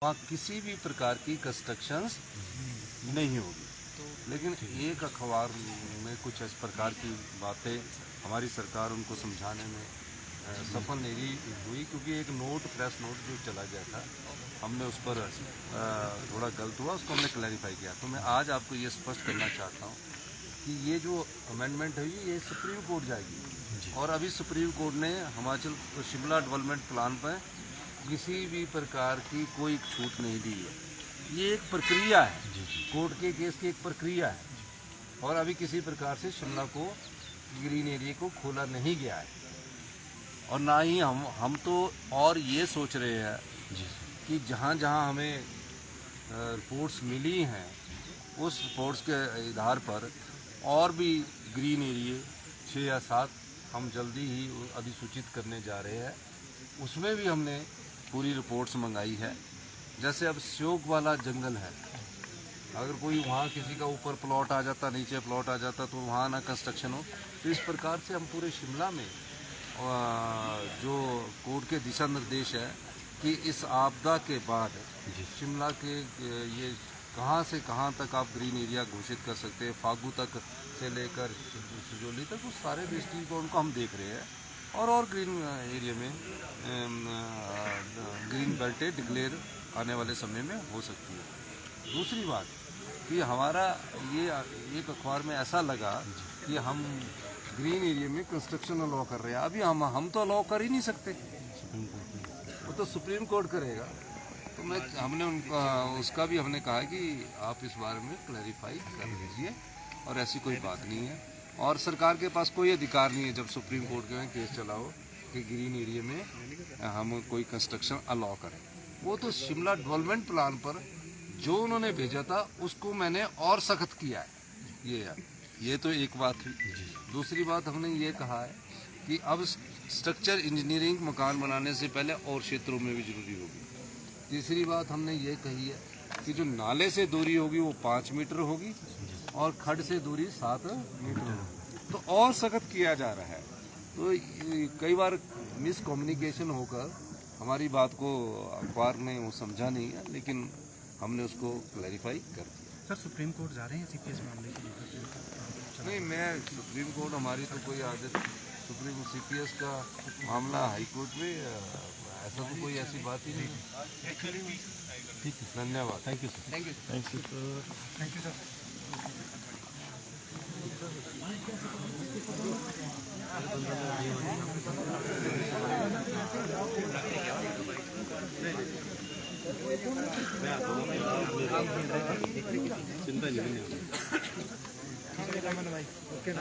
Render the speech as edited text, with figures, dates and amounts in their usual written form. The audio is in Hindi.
वहाँ किसी भी प्रकार की कंस्ट्रक्शंस नहीं होगी। लेकिन एक अखबार में कुछ इस प्रकार की बातें हमारी सरकार उनको समझाने में सफल नहीं हुई, क्योंकि एक प्रेस नोट जो चला गया था, हमने उस पर थोड़ा गलत हुआ, उसको हमने क्लैरिफाई किया। तो मैं आज आपको ये स्पष्ट करना चाहता हूँ कि ये जो अमेंडमेंट हुई ये सुप्रीम कोर्ट जाएगी, और अभी सुप्रीम कोर्ट ने हिमाचल शिमला डेवलपमेंट प्लान पर किसी भी प्रकार की कोई छूट नहीं दी है। ये एक प्रक्रिया है, कोर्ट के केस की एक प्रक्रिया है, और अभी किसी प्रकार से शिमला को ग्रीन एरिया को खोला नहीं गया है। और ना ही हम तो और ये सोच रहे हैं कि जहाँ जहाँ हमें रिपोर्ट्स मिली हैं उस रिपोर्ट्स के आधार पर और भी ग्रीन एरिया 6 या 7 हम जल्दी ही अधिसूचित करने जा रहे हैं। उसमें भी हमने पूरी रिपोर्ट्स मंगाई है। जैसे अब श्योक वाला जंगल है, अगर कोई वहाँ किसी का ऊपर प्लॉट आ जाता, नीचे प्लॉट आ जाता, तो वहाँ ना कंस्ट्रक्शन हो। तो इस प्रकार से हम पूरे शिमला में जो कोर्ट के दिशा निर्देश है कि इस आपदा के बाद शिमला के ये कहाँ से कहाँ तक आप ग्रीन एरिया घोषित कर सकते हैं, फागू तक से लेकर सजौली तक, उस सारे दृष्टिकोण को हम देख रहे हैं। और ग्रीन एरिया में ग्रीन बेल्ट डिक्लेयर आने वाले समय में हो सकती है। दूसरी बात कि हमारा ये एक अखबार में ऐसा लगा कि हम ग्रीन एरिया में कंस्ट्रक्शन अलाउ कर रहे हैं। अभी हम तो अलाउ कर ही नहीं सकते, वो तो सुप्रीम कोर्ट करेगा। तो हमने उसका भी हमने कहा कि आप इस बारे में क्लैरिफाई कर लीजिए, और ऐसी कोई बात नहीं है। और सरकार के पास कोई अधिकार नहीं है जब सुप्रीम कोर्ट के में केस चला हो कि ग्रीन एरिया में हम कोई कंस्ट्रक्शन अलाउ करें। वो तो शिमला डेवलपमेंट प्लान पर जो उन्होंने भेजा था उसको मैंने और सख्त किया है। ये तो एक बात हुई। दूसरी बात हमने ये कहा है कि अब स्ट्रक्चर इंजीनियरिंग मकान बनाने से पहले और क्षेत्रों में भी जरूरी होगी। तीसरी बात हमने ये कही है कि जो नाले से दूरी होगी वो 5 मीटर होगी, और खड्ड से दूरी 7 मीटर होगी। तो और सख्त किया जा रहा है। तो कई बार मिसकम्युनिकेशन होकर हमारी बात को अखबार ने वो समझा नहीं है, लेकिन हमने उसको क्लैरिफाई कर दिया। सर, सुप्रीम कोर्ट जा रहे हैं सीपीएस मामले के लिए? नहीं, मैं सुप्रीम कोर्ट हमारी तो कोई आदत, सुप्रीम सीपीएस का मामला हाई कोर्ट में, ऐसा तो कोई ऐसी बात ही नहीं। ठीक है, धन्यवाद। Thank you sir. Thank you sir. चिंता नहीं। ओके।